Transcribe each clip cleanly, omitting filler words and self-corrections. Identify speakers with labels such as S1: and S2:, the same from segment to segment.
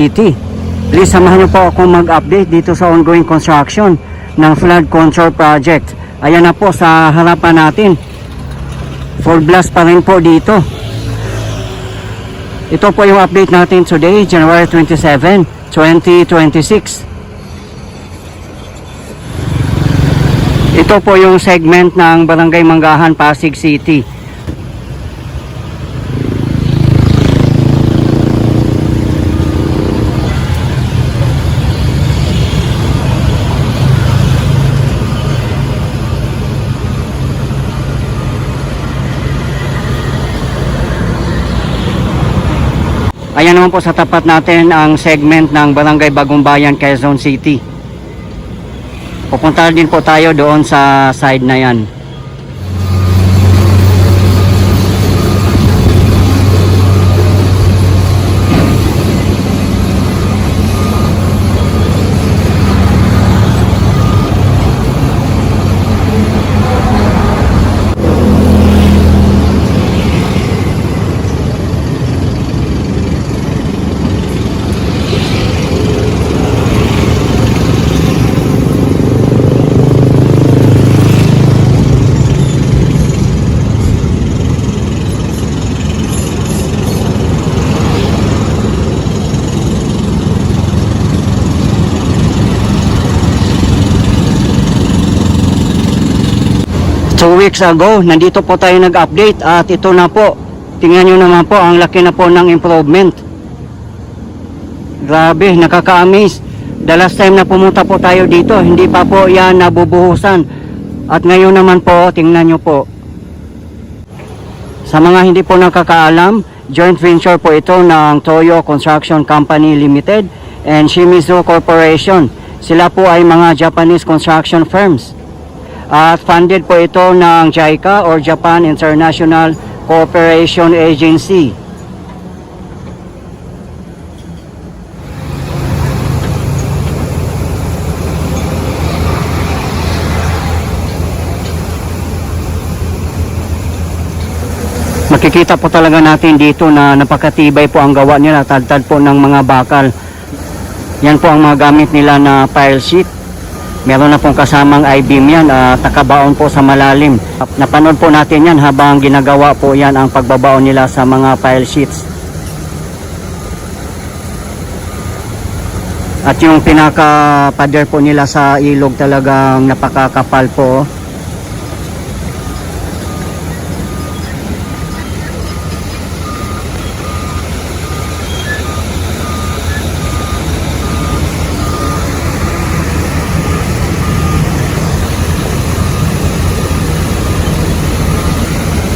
S1: City. Please samahan niyo po ako mag-update dito sa ongoing construction ng flood control project. Ayan na po sa harapan natin. Full blast pa rin po dito. Ito po yung update natin today, January 27, 2026. Ito po yung segment ng Barangay Manggahan, Pasig City. Ayan naman po sa tapat natin ang segment ng Barangay Bagong Bayan, Quezon City. Pupunta din po tayo doon sa side na yan. Two weeks ago, nandito po tayo nag-update at ito na po. Tingnan nyo naman po, ang laki na po ng improvement. Grabe, nakaka-amaze. The last time na pumunta po tayo dito, hindi pa po yan nabubuhusan. At ngayon naman po, tingnan nyo po. Sa mga hindi po nakakaalam, joint venture po ito ng Toyo Construction Company Limited and Shimizu Corporation. Sila po ay mga Japanese construction firms. At funded po ito ng JICA or Japan International Cooperation Agency. Makikita po talaga natin dito na napakatibay po ang gawa nila, tad-tad po ng mga bakal. Yan po ang mga gamit nila na pile sheet. Meron na pong kasamang I-beam yan, takabaon po sa malalim. Napanood po natin yan habang ginagawa po yan ang pagbabaon nila sa mga pile sheets. At yung pinaka-pader po nila sa ilog talagang napakakapal po.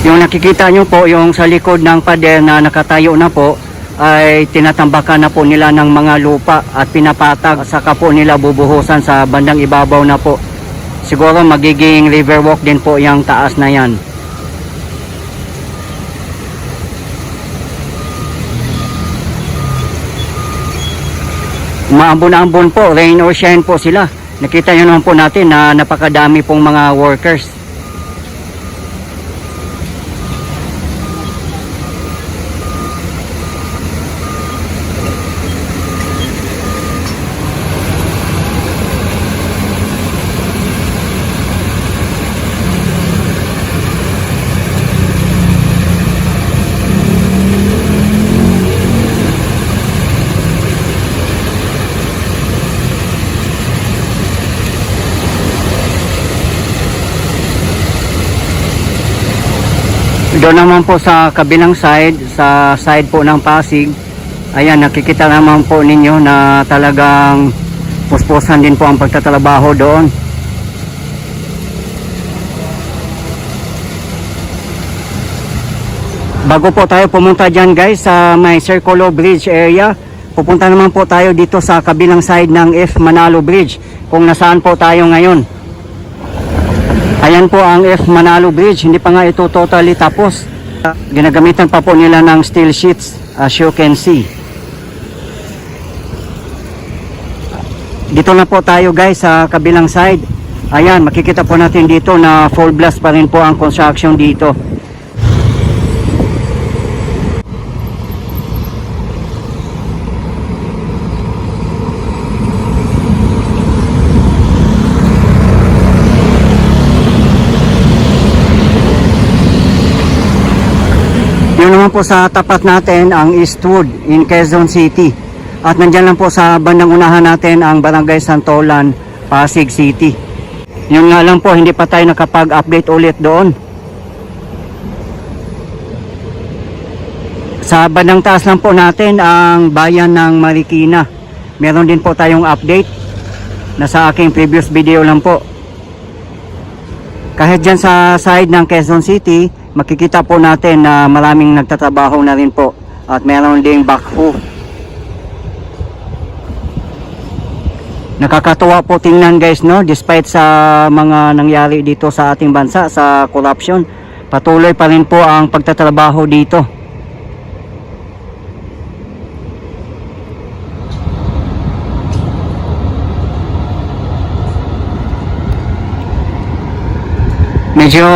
S1: Yung nakikita nyo po, yung sa likod ng pader na nakatayo na po, ay tinatambakan na po nila ng mga lupa at pinapatag. Saka po nila bubuhusan sa bandang ibabaw na po. Siguro magiging river walk din po yung taas na yan. Maambon-ambon po, rain or shine po sila. Nakita nyo naman po natin na napakadami pong mga workers. Doon naman po sa kabilang side, sa side po ng Pasig, ayan, nakikita naman po ninyo na talagang puspusan din po ang pagtatrabaho doon. Bago po tayo pumunta dyan guys sa may Circulo Bridge area, pupunta naman po tayo dito sa kabilang side ng F. Manalo Bridge, kung nasaan po tayo ngayon. Ayan po ang F. Manalo Bridge, hindi pa nga ito totally tapos. Ginagamitan pa po nila ng steel sheets, as you can see. Dito na po tayo guys sa kabilang side. Ayan, makikita po natin dito na full blast pa rin po ang construction dito. naman po sa tapat natin ang Eastwood in Quezon City. At nandyan lang po sa bandang unahan natin ang Barangay Santolan, Pasig City. Yun nga lang po, hindi pa tayo nakapag-update ulit doon. Sa bandang taas lang po natin ang bayan ng Marikina. Meron din po tayong update na sa aking previous video lang po. Kahit dyan sa side ng Quezon City, makikita po natin na maraming nagtatrabaho na rin po. At meron ding backhoe. Nakakatuwa po tingnan guys, no? Despite sa mga nangyari dito sa ating bansa, sa corruption, patuloy pa rin po ang pagtatrabaho dito. Medyo